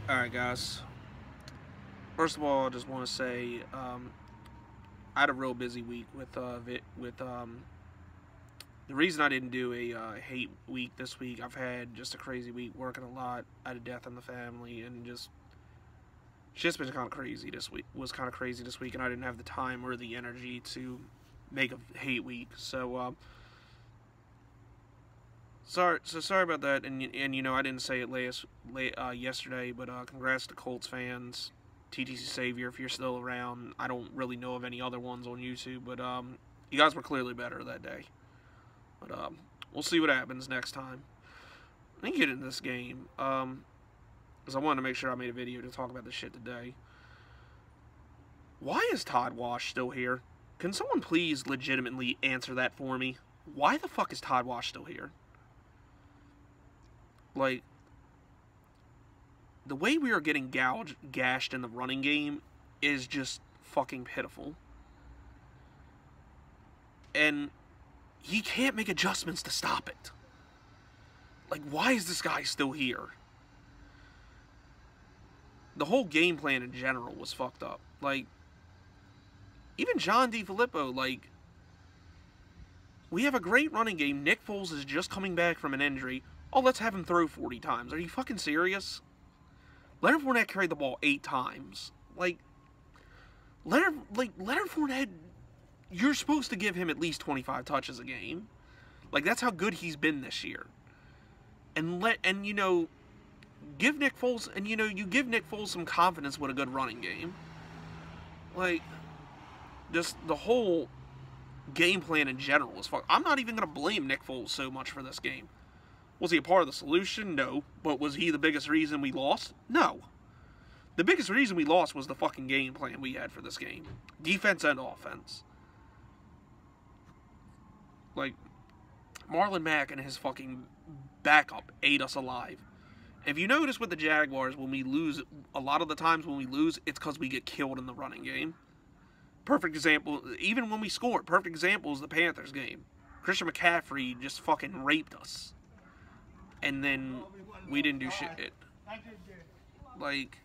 Alright, guys. First of all, I just want to say I had a real busy week with the reason I didn't do a hate week this week. I've had just a crazy week, working a lot. I had a death in the family, and just been kind of crazy this week. Was kind of crazy this week, and I didn't have the time or the energy to make a hate week. Sorry about that, and you know I didn't say it yesterday, but congrats to Colts fans, TTC Savior if you're still around. I don't really know of any other ones on YouTube, but you guys were clearly better that day. But we'll see what happens next time. Let me get into this game, because I wanted to make sure I made a video to talk about this shit today. Why is Todd Wash still here? Can someone please legitimately answer that for me? Why the fuck is Todd Wash still here? Like, the way we are getting gashed in the running game is just fucking pitiful. And he can't make adjustments to stop it. Like, why is this guy still here? The whole game plan in general was fucked up. Like, even John DeFilippo, like, we have a great running game. Nick Foles is just coming back from an injury. Oh, let's have him throw 40 times. Are you fucking serious? Leonard Fournette carried the ball 8 times. Like, Leonard Fournette, you're supposed to give him at least 25 touches a game. Like, that's how good he's been this year. And you know, give Nick Foles, and you know, you give Nick Foles some confidence with a good running game. Like, just the whole game plan in general is fucked. I'm not even going to blame Nick Foles so much for this game. Was he a part of the solution? No. But was he the biggest reason we lost? No. The biggest reason we lost was the fucking game plan we had for this game. Defense and offense. Like, Marlon Mack and his fucking backup ate us alive. If you notice with the Jaguars, when we lose, a lot of the times when we lose, it's because we get killed in the running game. Perfect example, even when we scored, perfect example is the Panthers game. Christian McCaffrey just fucking raped us. And then we didn't do shit. Like,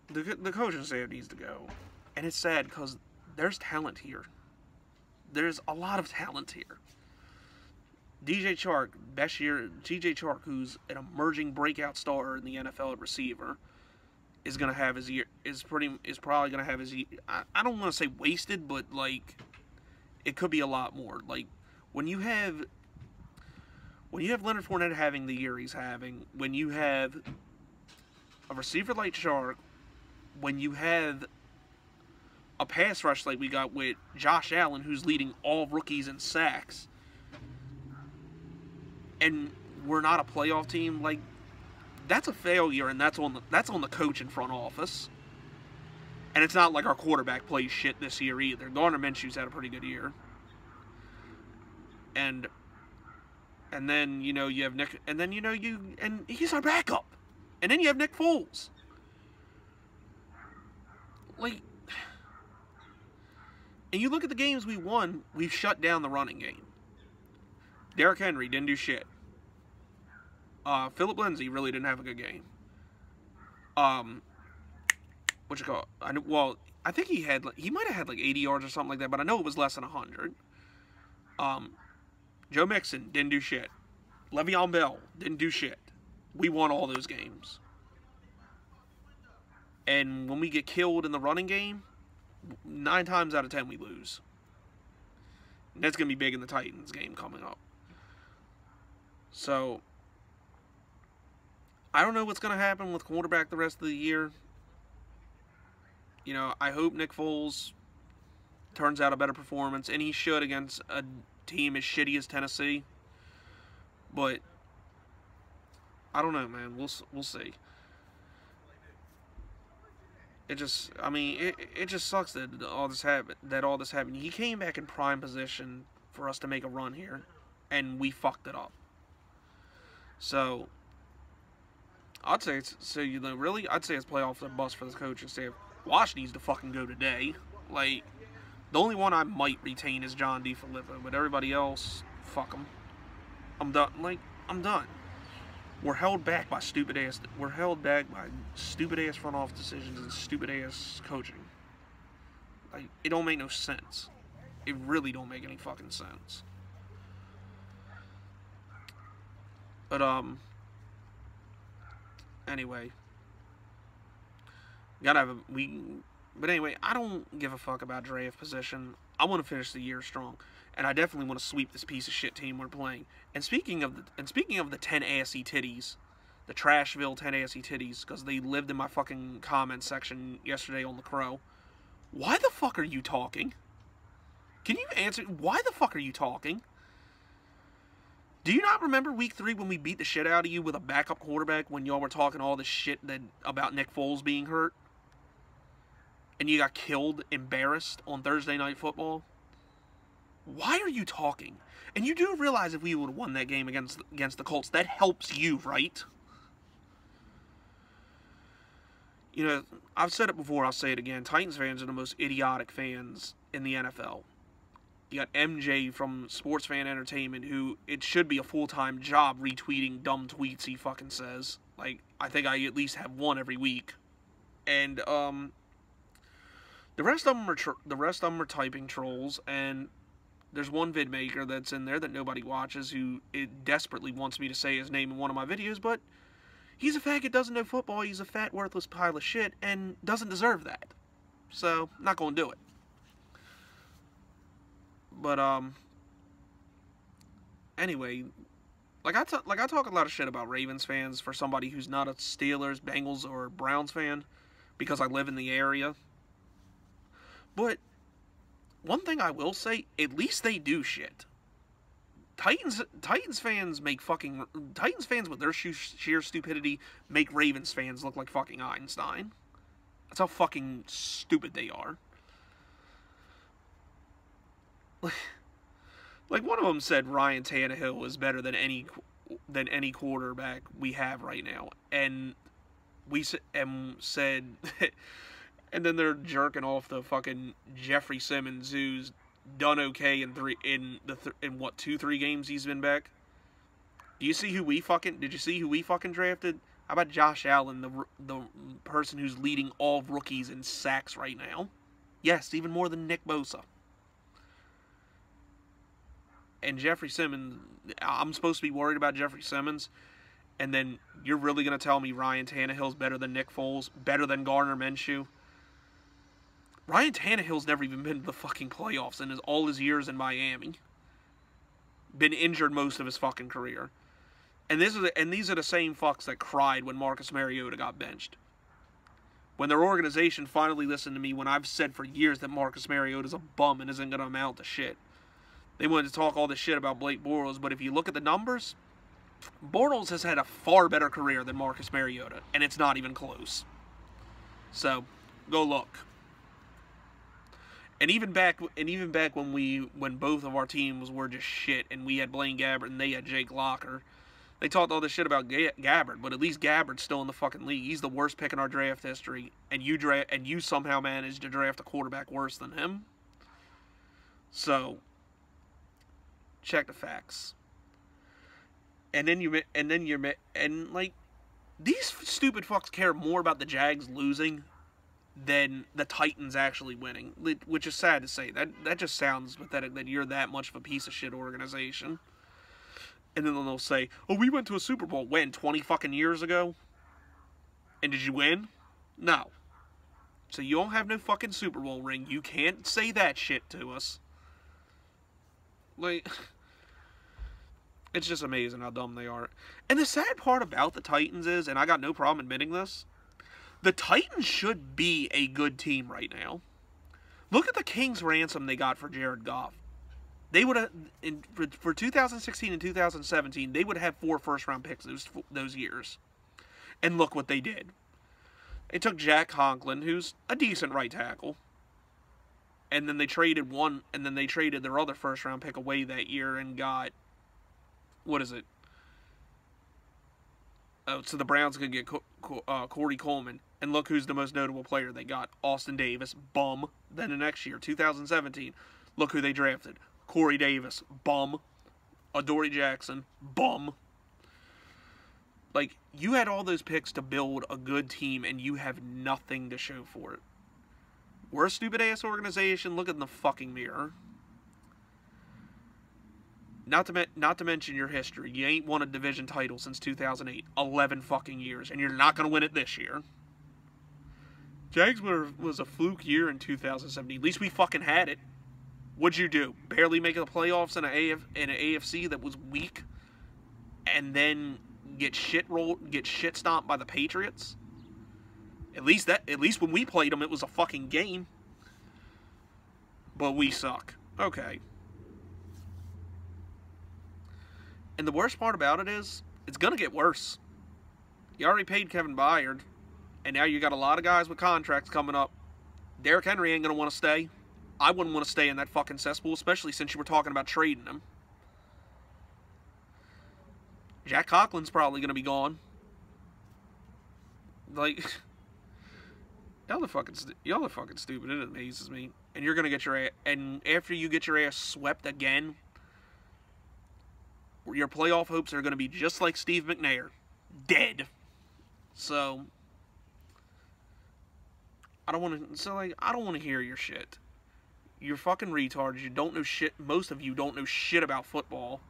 the coaching staff needs to go. And it's sad because there's talent here. There's a lot of talent here. DJ Chark, best year. DJ Chark, who's an emerging breakout star in the NFL at receiver, is gonna have his year. Is probably gonna have his year. I don't want to say wasted, but like, it could be a lot more. Like, when you have Leonard Fournette having the year he's having, when you have a receiver like Chark, when you have a pass rush like we got with Josh Allen, who's leading all rookies in sacks, and we're not a playoff team, like, that's a failure, and that's on the coach and front office. And it's not like our quarterback plays shit this year either. Gardner Minshew's had a pretty good year. And then, you know, you have Nick, and then, you know, and he's our backup. And then you have Nick Foles. Like, and you look at the games we won, we've shut down the running game. Derrick Henry didn't do shit. Philip Lindsay really didn't have a good game. What you call it? Well, I think he might have had like 80 yards or something like that, but I know it was less than 100. Joe Mixon didn't do shit. Le'Veon Bell didn't do shit. We won all those games. And when we get killed in the running game, 9 times out of 10 we lose. And that's going to be big in the Titans game coming up. So, I don't know what's going to happen with quarterback the rest of the year. You know, I hope Nick Foles turns out a better performance, and he should against a team as shitty as Tennessee. But I don't know, man. We'll see. It just, I mean, it just sucks that all this happened. He came back in prime position for us to make a run here, and we fucked it up. So I'd say it's playoff the bust for this coaching staff. Wash needs to fucking go today. Like, the only one I might retain is John DeFilippo, but everybody else, fuck them. I'm done. Like, I'm done. We're held back by stupid ass front office decisions and stupid ass coaching. Like, it don't make no sense. It really don't make any fucking sense. But anyway, but anyway, I don't give a fuck about draft position. I want to finish the year strong, and I definitely want to sweep this piece of shit team we're playing. And speaking of the 10 assy titties, the Trashville 10 assy titties, because they lived in my fucking comment section yesterday on the Crow. Why the fuck are you talking? Can you answer? Why the fuck are you talking? Do you not remember week 3 when we beat the shit out of you with a backup quarterback when y'all were talking all this shit about Nick Foles being hurt? And you got killed, embarrassed on Thursday Night Football? Why are you talking? And you do realize if we would have won that game against the Colts, that helps you, right? You know, I've said it before, I'll say it again. Titans fans are the most idiotic fans in the NFL. You got MJ from Sports Fan Entertainment, who it should be a full-time job retweeting dumb tweets he fucking says. Like, I think I at least have one every week. And, the rest of them are typing trolls, and there's one vid maker that's in there that nobody watches who desperately wants me to say his name in one of my videos, but he's a faggot, doesn't know football, he's a fat, worthless pile of shit, and doesn't deserve that. So, not gonna do it. But, anyway, like I talk a lot of shit about Ravens fans for somebody who's not a Steelers, Bengals, or Browns fan, because I live in the area. But, one thing I will say, at least they do shit. Titans fans with their sheer stupidity make Ravens fans look like fucking Einstein. That's how fucking stupid they are. Like one of them said Ryan Tannehill is better than any quarterback we have right now, and we said, and then they're jerking off the fucking Jeffrey Simmons, who's done okay in 2-3 games he's been back. Did you see who we fucking drafted? How about Josh Allen, the person who's leading all rookies in sacks right now? Yes, even more than Nick Bosa. And Jeffrey Simmons, I'm supposed to be worried about Jeffrey Simmons, and then you're really going to tell me Ryan Tannehill's better than Nick Foles, better than Gardner Minshew? Ryan Tannehill's never even been to the fucking playoffs in all his years in Miami. Been injured most of his fucking career. And these are the same fucks that cried when Marcus Mariota got benched. When their organization finally listened to me when I've said for years that Marcus Mariota's a bum and isn't going to amount to shit. They wanted to talk all this shit about Blake Bortles, but if you look at the numbers, Bortles has had a far better career than Marcus Mariota, and it's not even close. So, go look. And even back when both of our teams were just shit, and we had Blaine Gabbert and they had Jake Locker, they talked all this shit about Gabbert, but at least Gabbert's still in the fucking league. He's the worst pick in our draft history, and you somehow managed to draft a quarterback worse than him. So, check the facts. And like, these stupid fucks care more about the Jags losing than the Titans actually winning, which is sad to say. That just sounds pathetic that you're that much of a piece of shit organization. And then they'll say, oh, we went to a Super Bowl. When? 20 fucking years ago? And did you win? No. So you don't have no fucking Super Bowl ring. You can't say that shit to us. Like, it's just amazing how dumb they are. And the sad part about the Titans is, and I got no problem admitting this, the Titans should be a good team right now. Look at the King's ransom they got for Jared Goff. They would have, for 2016 and 2017, they would have 4 first-round picks those years. And look what they did. They took Jack Conklin, who's a decent right tackle. And then they traded their other first-round pick away that year and got, what is it? So the Browns could get Corey Coleman. And look who's the most notable player they got. Austin Davis, bum. Then the next year, 2017, look who they drafted. Corey Davis, bum. Adoree Jackson, bum. Like, you had all those picks to build a good team, and you have nothing to show for it. We're a stupid-ass organization. Look in the fucking mirror. Not to mention your history. You ain't won a division title since 2008. 11 fucking years. And you're not going to win it this year. Jags was a fluke year in 2017. At least we fucking had it. What'd you do? Barely make the playoffs in an AFC that was weak? And then get shit stomped by the Patriots? At least when we played them, it was a fucking game. But we suck. Okay. And the worst part about it is, it's going to get worse. You already paid Kevin Byard, and now you got a lot of guys with contracts coming up. Derrick Henry ain't going to want to stay. I wouldn't want to stay in that fucking cesspool, especially since you were talking about trading him. Jack Conklin's probably going to be gone. Like, y'all are fucking stupid. It amazes me. And you're going to get your ass, and after you get your ass swept again, your playoff hopes are going to be just like Steve McNair. Dead. So, I don't want to hear your shit. You're fucking retards. You don't know shit. Most of you don't know shit about football.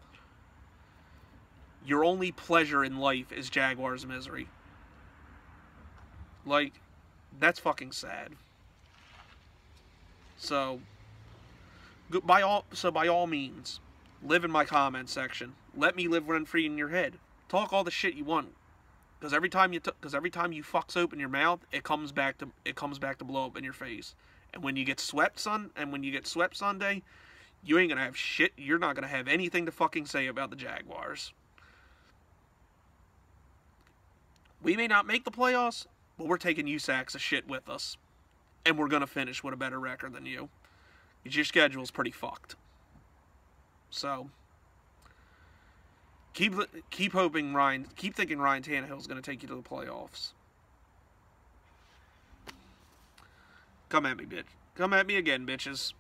Your only pleasure in life is Jaguars misery. Like, that's fucking sad. So, by all means, live in my comment section. Let me live rent-free in your head. Talk all the shit you want, because every time you fucks open your mouth, it comes back to blow up in your face. And when you get swept Sunday, you ain't gonna have shit. You're not gonna have anything to fucking say about the Jaguars. We may not make the playoffs, but we're taking you sacks of shit with us, and we're gonna finish with a better record than you. Your schedule's pretty fucked. So, keep thinking Ryan Tannehill's going to take you to the playoffs. Come at me, bitch. Come at me again, bitches.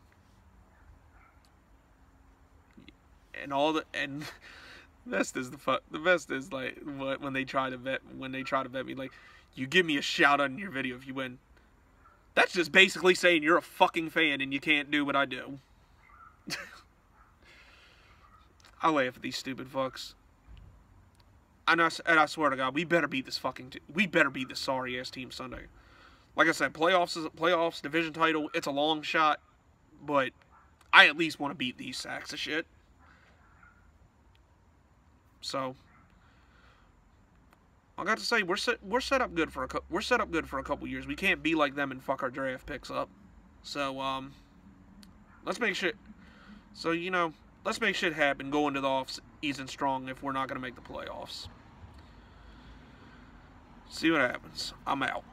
And the best is like when they try to bet me, like, you give me a shout out in your video if you win. That's just basically saying you're a fucking fan and you can't do what I do. I laugh at these stupid fucks. And I swear to God, we better beat this sorry ass team Sunday. Like I said, playoffs, division title, it's a long shot, but I at least want to beat these sacks of shit. So, I got to say, we're set up good for a couple years. We can't be like them and fuck our draft picks up. So let's make shit. So, you know, let's make shit happen. Go into the off-season strong if we're not gonna make the playoffs. See what happens. I'm out.